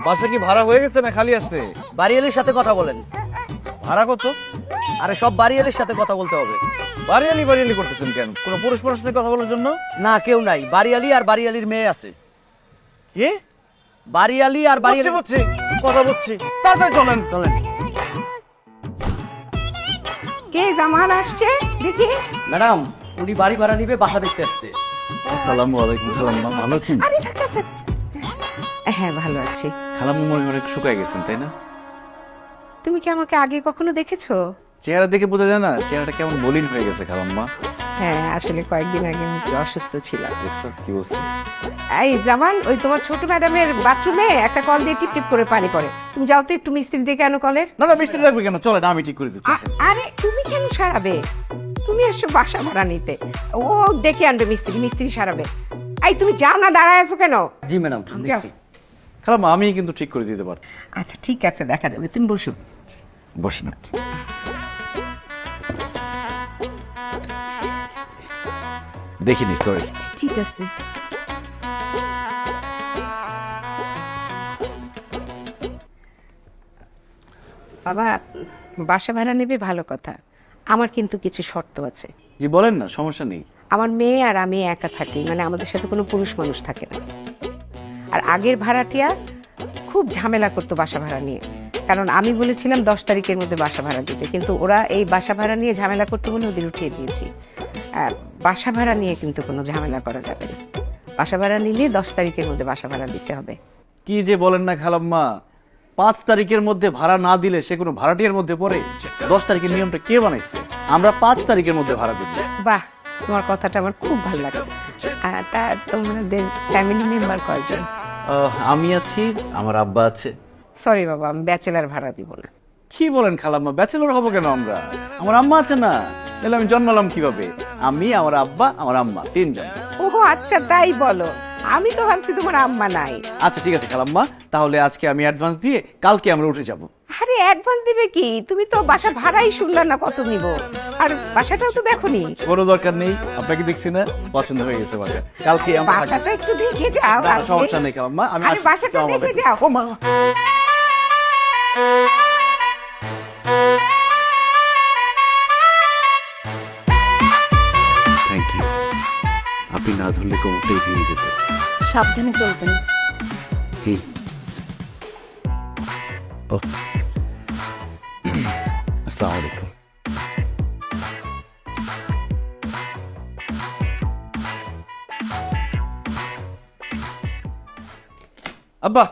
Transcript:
বাসা কি ভাড়া হয়ে গেছে না খালি আসছে? বাড়িয়ালির সাথে কথা বলেন। ভাড়া কত? আরে সব বাড়িয়ালির সাথে কথা বলতে হবে। বাড়িয়ালি বাড়িয়ালি করতেছেন কেন? কোনো পুরুষ মানুষ নিয়ে কথা বলার জন্য? না, কেউ নাই। বাড়িয়ালি আর বাড়িয়ালির মেয়ে আছে। কি? বাড়িয়ালি আর বাড়িয়ালি। বুঝছি কথা বুঝছি, তাড়াতাড়ি চলেন। চলেন। কে জামাল আসছে দেখি? ম্যাডাম, উনি বাড়ি ভাড়া নিবে, বাসা দেখতে আসছে। আসসালামু আলাইকুম। খালাম্মা ভালো আছেন? আরে থাক থাক থাক। হ্যাঁ ভালো আছি। খালাম্মা মনে হয় অনেক শুকায় গেছেন, তাই না? তুমি কি আমাকে আগে কখনো দেখেছো? চেহারা দেখে বোঝা যায় না চেহারাটা কেমন মলিন হয়ে গেছে খালাম্মা। হ্যাঁ আসলে কয়েকদিন আগে আমি একটু অসুস্থ ছিলাম। দেখছো কি বলছি? এই জামাল, ওই তোমার ছোট ম্যাডামের বাথরুমে একটা কল দিয়ে টিপ টিপ করে পানি পড়ে। তুমি যাও তো একটু মিস্ত্রি ডেকে আনো কলের। না না, মিস্ত্রি লাগবে কেন? চলে না, আমি ঠিক করে দিচ্ছি। আরে তুমি কেন সারাবে? তুমি এসছো বাসা ভাড়া নিতে, ও ডেকে আনবে মিস্ত্রি, মিস্ত্রি সারাবে। এই তুমি যাও না, দাঁড়ায় আছো কেন? জি ম্যাডাম, যাও। খালাম্মা আমি কিন্তু ঠিক করে দিতে পারতাম। আচ্ছা ঠিক আছে, দেখা যাবে, তুমি বসো। বসেন। দেখিনি, সরি। ঠিক আছে। বাবা, বাসা ভাড়া নেবে ভালো কথা, আমার কিন্তু কিছু শর্ত আছে। জি বলেন না, সমস্যা নেই। আমার মেয়ে আর আমি একা থাকি, মানে আমাদের সাথে কোনো পুরুষ মানুষ থাকে না। আর আগের ভাড়াটিয়া খুব ঝামেলা করতো বাসা ভাড়া নিয়ে, কারণ আমি বলেছিলাম 10 তারিখের মধ্যে বাসা ভাড়া দিতে, কিন্তু ওরা এই বাসা ভাড়া নিয়ে ঝামেলা করতে বলে ওদের উঠিয়ে দিয়েছি। বাসা ভাড়া নিয়ে কিন্তু কোনো ঝামেলা করা যাবে না। বাসা ভাড়া নিলে 10 তারিখের মধ্যে বাসা ভাড়া দিতে হবে। কি যে বলেন না খালাম্মা, 5 তারিখের মধ্যে ভাড়া না দিলে সে কোনো ভাড়াটিয়ার মধ্যে পড়ে? 10 তারিখের নিয়মটা কে বানাইছে? আমরা 5 তারিখের মধ্যে ভাড়া দিচ্ছি। বাহ, তোমার কথাটা আমার খুব ভালো লাগছে। তা তোমাদের ফ্যামিলি মেম্বার কয়জন? আমি আছি, আমার আব্বা আছে। সরি বাবা, আমি ব্যাচেলার ভাড়া দিব না। কি বলেন খালাম্মা, ব্যাচেলর হবো কেন আমরা? আমার আম্মা আছে না, তাহলে আমি জন্মালাম কিভাবে? আমি, আমার আব্বা, আমার আম্মা, 3 জন। ও আচ্ছা, তাই বলো। আমি তো ভাবছি তোমার আম্মা নাই। আচ্ছা ঠিক আছে খালাম্মা, তাহলে আজকে আমি অ্যাডভান্স দিয়ে কালকে আমরা উঠে যাব। আরে অ্যাডভান্স দিবে কি? তুমি তো বাসা ভাড়াই শুনলা না কত নিব, আর বাসাটাও তো দেখোনি। কোনো দরকার নেই, আপনাকে দেখছি না, পছন্দ হয়ে গেছে বাসা। কালকে আমরা বাসাটা একটু দেখে যাও। না, সমস্যা নেই খালাম্মা, আমি আরে আসছি। বাসাটা আসসালামু দেখে আলাইকুম। যাও। ও মা, থ্যাংক ইউ। আপনি না ধরলে কোমরটাই ভেঙে যেত। সাবধানে চলবেন। ও আসসালামু আলাইকুম। আব্বা